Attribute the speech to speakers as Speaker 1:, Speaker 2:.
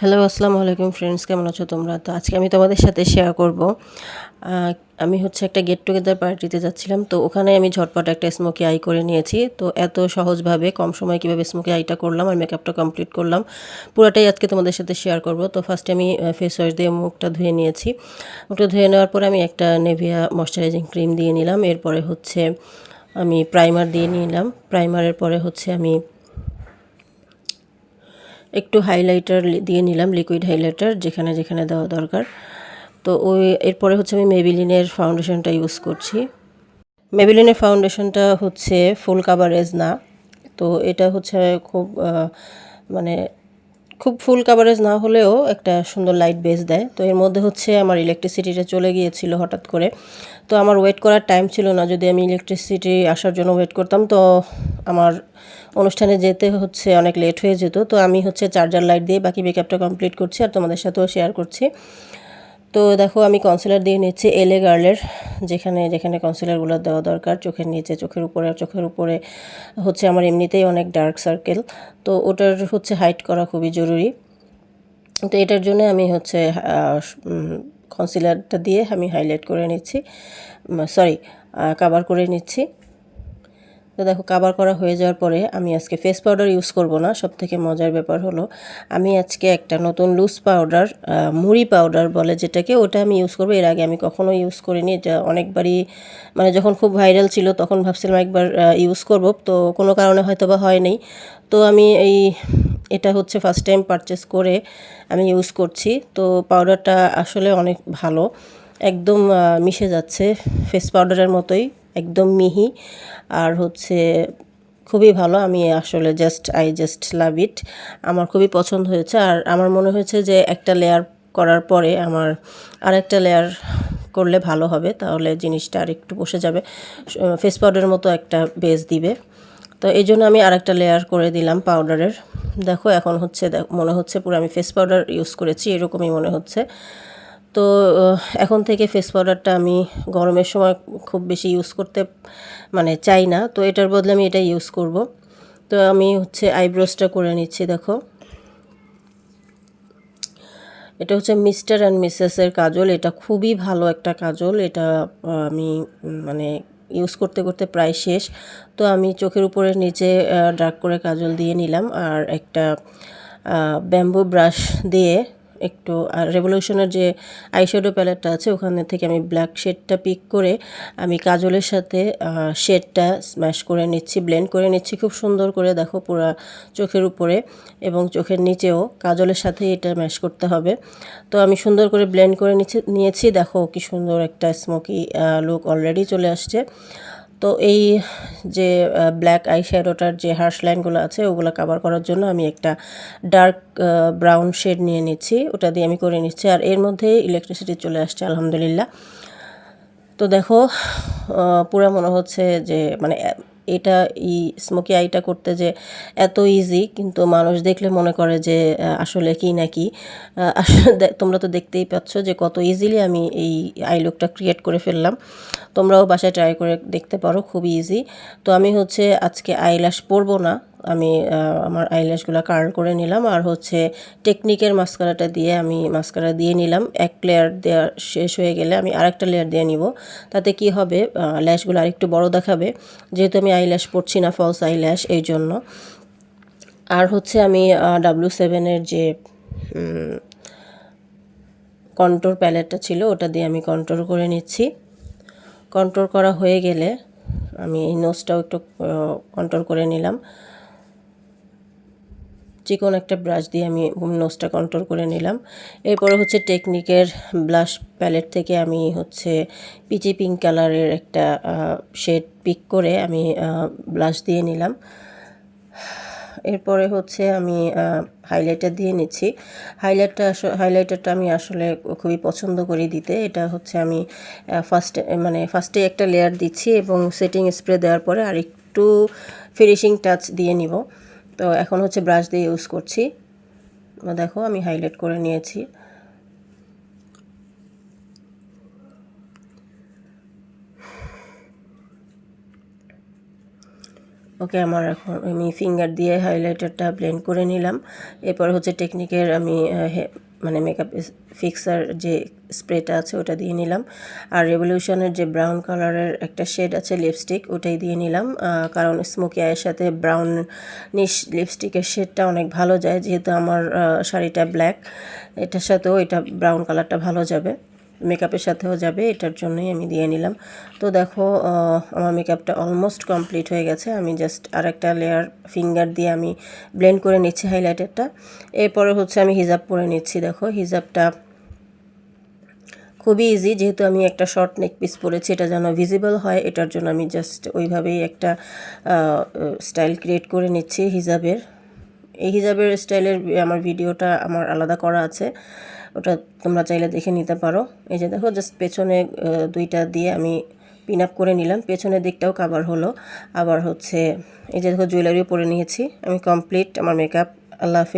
Speaker 1: Hello, আসসালামু আলাইকুম friends, কেমন আছো তোমরা? তো আজকে আমি তোমাদের সাথে শেয়ার করব। আমি হচ্ছে একটা গেট টুগেদার পার্টিতে যাচ্ছিলাম, তো ওখানে আমি ঝটপট একটা স্মোকি আই করে নিয়েছি। তো এত সহজভাবে কম সময়ে কীভাবে স্মোকি আইটা করলাম আর মেকআপটা কমপ্লিট করলাম পুরোটাই আজকে তোমাদের সাথে শেয়ার করব। তো ফার্স্টে আমি ফেস ওয়াশ দিয়ে মুখটা ধুয়ে নিয়েছি। মুখটা ধুয়ে নেওয়ার পরে আমি একটা নেভিয়া ময়শ্চারাইজিং ক্রিম দিয়ে নিলাম। এরপরে হচ্ছে আমি প্রাইমার দিয়ে নিলাম। প্রাইমারের পরে হচ্ছে আমি একটু হাইলাইটার দিয়ে নিলাম, লিকুইড হাইলাইটার যেখানে যেখানে দেওয়া দরকার। তো এরপরে হচ্ছে আমি মেবিলিনের ফাউন্ডেশনটা ইউজ করছি। মেবিলিনের ফাউন্ডেশনটা হচ্ছে ফুল কাভারেজ না, তো এটা হচ্ছে খুব মানে খুব ফুল কাভারেজ না হলেও একটা সুন্দর লাইট বেস দেয়। তো এর মধ্যে হচ্ছে আমার ইলেকট্রিসিটিটা চলে গিয়েছিল হঠাৎ করে, তো আমার ওয়েট করার টাইম ছিল না। যদি আমি ইলেকট্রিসিটি আসার জন্য ওয়েট করতাম তো আমার অনুষ্ঠানে যেতে হচ্ছে অনেক লেট হয়ে যেত। তো আমি হচ্ছে চার্জার লাইট দিয়ে বাকি মেকআপটা কমপ্লিট করছি আর তোমাদের সাথেও শেয়ার করছি। তো দেখো আমি কনসিলার দিয়ে নিচ্ছি এলএ গার্লের, যেখানে যেখানে কনসিলারগুলো দেওয়া দরকার, চোখের নিচে, চোখের উপরে হচ্ছে আমার এমনিতেই অনেক ডার্ক সার্কেল, তো ওটার হচ্ছে হাইড করা খুবই জরুরি। তো এটার জন্য আমি হচ্ছে কনসিলারটা দিয়ে আমি হাইলাইট করে নিচ্ছি, কাভার করে নিচ্ছি। তো দেখো কাভার করা হয়ে যাওয়ার পরে আমি আজকে ফেস পাউডার ইউজ করব না। সবথেকে মজার ব্যাপার হলো আমি আজকে একটা নতুন লুজ পাউডার, মুড়ি পাউডার বলে যেটাকে, ওটা আমি ইউজ করব। এর আগে আমি কখনো ইউজ করিনি। এটা অনেকবারই মানে যখন খুব ভাইরাল ছিল তখন ভাবছিলাম একবার ইউজ করব, তো কোনো কারণে হয়তো বা হয়নি। তো আমি এটা হচ্ছে ফার্স্ট টাইম পারচেস করে আমি ইউজ করছি। তো পাউডারটা আসলে অনেক ভালো, একদম মিশে যাচ্ছে ফেস পাউডারের মতোই, একদম মিহি আর হচ্ছে খুবই ভালো। আমি আসলে আই জাস্ট লাভ ইট। আমার খুবই পছন্দ হয়েছে। আর আমার মনে হয়েছে যে একটা লেয়ার করার পরে আমার আরেকটা লেয়ার করলে ভালো হবে, তাহলে জিনিসটা আর একটু বসে যাবে, ফেস পাউডারের মতো একটা বেস দিবে। তো এই জন্য আমি আরেকটা লেয়ার করে দিলাম পাউডারের। দেখো এখন হচ্ছে মনে হচ্ছে পুরো আমি ফেস পাউডার ইউজ করেছি এরকমই মনে হচ্ছে। তো এখন থেকে ফেস পাউডারটা আমি গরমের সময় খুব বেশি ইউজ করতে চাই না, তো এটার বদলে আমি এটা ইউজ করব। তো আমি হচ্ছে আইব্রোসটা করে নিচ্ছি। দেখো এটা হচ্ছে মিস্টার অ্যান্ড মিসেসের কাজল। এটা খুবই ভালো একটা কাজল। এটা আমি মানে ইউজ করতে করতে প্রায় শেষ। তো আমি চোখের উপরে নিচে ডার্ক করে কাজল দিয়ে নিলাম আর একটা ব্যাম্বু ব্রাশ দিয়ে একটু রেভলিউশনের যে আইশ্যাডো প্যালেটটা আছে ওখানে থেকে আমি ব্ল্যাক শেডটা পিক করে আমি কাজলের সাথে শেডটা স্ম্যাশ করে নিচ্ছি, ব্লেন্ড করে নিচ্ছি খুব সুন্দর করে। দেখো পুরো চোখের উপরে এবং চোখের নিচেও কাজলের সাথে এটা ম্যাশ করতে হবে। তো আমি সুন্দর করে ব্লেন্ড করে নিয়েছি। দেখো কি সুন্দর একটা স্মোকি লুক অলরেডি চলে আসছে। তো এই যে ব্ল্যাক আই শ্যাডোটার যে হার্শ লাইনগুলো আছে ওগুলো কাভার করার জন্য আমি একটা ডার্ক ব্রাউন শেড নিয়ে নিচ্ছি, ওটা দিয়ে আমি করে নিচ্ছি। আর এর মধ্যে ইলেকট্রিসিটি চলে আসছে আলহামদুলিল্লাহ। তো দেখো পুরো মনে হচ্ছে যে এটা স্মোকি আইটা করতে যে এত ইজি, কিন্তু মানুষ দেখলে মনে করে যে আসলে কি নাকি। আসলে তোমরা তো দেখতেই পাচ্ছ যে কত ইজিলি আমি এই আই লুকটা ক্রিয়েট করে ফেললাম। তোমরাও বাসায় ট্রাই করে দেখতে পারো, খুবই ইজি। তো আমি হচ্ছে আজকে আইল্যাশ পরবো না, আমি আমার আইল্যাশগুলো কার্ল করে নিলাম আর হচ্ছে টেকনিকের মাস্কারাটা দিয়ে আমি মাস্কারা দিয়ে নিলাম। এক লেয়ার দেওয়া শেষ হয়ে গেলে আমি আরেকটা লেয়ার দিয়ে নিব। তাতে কি হবে, ল্যাশগুলো আরেকটু বড় দেখাবে, যেহেতু আমি আইল্যাশ পরছি না, ফলস আইল্যাশ, এই জন্য। আর হচ্ছে আমি W7-এর যে কন্ট্রোর প্যালেটটা ছিল ওটা দিয়ে আমি কন্ট্রোর করে নিচ্ছি। কন্ট্রোল করা হয়ে গেলে আমি এই নোজটাও একটু কন্ট্রোল করে নিলাম। চিকন একটা ব্রাশ দিয়ে আমি নোজটা কন্ট্রোল করে নিলাম। এরপরে হচ্ছে টেকনিকের ব্লাশ প্যালেট থেকে আমি হচ্ছে পিচি পিঙ্ক কালারের একটা শেড পিক করে আমি ব্লাশ দিয়ে নিলাম। এরপরে হচ্ছে আমি হাইলাইটার দিয়ে নিচ্ছি। হাইলাইটারটা আমি আসলে খুবই পছন্দ করি দিতে। এটা হচ্ছে আমি ফার্স্টে একটা লেয়ার দিচ্ছি এবং সেটিং স্প্রে দেওয়ার পরে আর একটু ফিনিশিং টাচ দিয়ে নিব। তো এখন হচ্ছে ব্রাশ দিয়ে ইউজ করছি। দেখো আমি হাইলাইট করে নিয়েছি। ওকে, আমার এখন আমি ফিঙ্গার দিয়ে হাইলাইটারটা ব্লেন্ড করে নিলাম। এরপর হচ্ছে টেকনিকের আমি মানে মেকআপ ফিক্সার যে স্প্রেটা আছে ওটা দিয়ে নিলাম। আর রেভলিউশনের যে ব্রাউন কালারের একটা শেড আছে লিপস্টিক, ওটাই দিয়ে নিলাম, কারণ স্মোকি আইয়ের সাথে ব্রাউন নিশ লিপস্টিকের শেডটা অনেক ভালো যায়, যেহেতু আমার শাড়িটা ব্ল্যাক, এটার সাথেও এটা ব্রাউন কালারটা ভালো যাবে, মেকআপের সাথেও যাবে, এটার জন্যই আমি দিয়ে নিলাম। তো দেখো আমার মেকআপটা অলমোস্ট কমপ্লিট হয়ে গেছে। আমি জাস্ট আরেকটা লেয়ার ফিঙ্গার দিয়ে আমি ব্লেন্ড করে নিচ্ছি হাইলাইটারটা। এরপরে হচ্ছে আমি হিজাব পরে নিচ্ছি। দেখো হিজাবটা খুবই ইজি, যেহেতু আমি একটা শর্ট নেক পিস পরেছি, এটা যেন ভিজিবল হয়, এটার জন্য আমি জাস্ট ওইভাবেই একটা স্টাইল ক্রিয়েট করে নিচ্ছি হিজাবের। এই হিজাবের স্টাইলের আমার ভিডিওটা আমার আলাদা করা আছে, ওটা তোমরা চাইলে দেখে নিতে পারো। এই যে দেখো জাস্ট পেছনে দুইটা দিয়ে আমি পিন আপ করে নিলাম, পেছনের দিকটাও কাভার হলো। আবার হচ্ছে এই যে দেখো জুয়েলারিও পরে নিয়েছি। আমি কমপ্লিট আমার মেকআপ। আল্লাহ হাফেজ।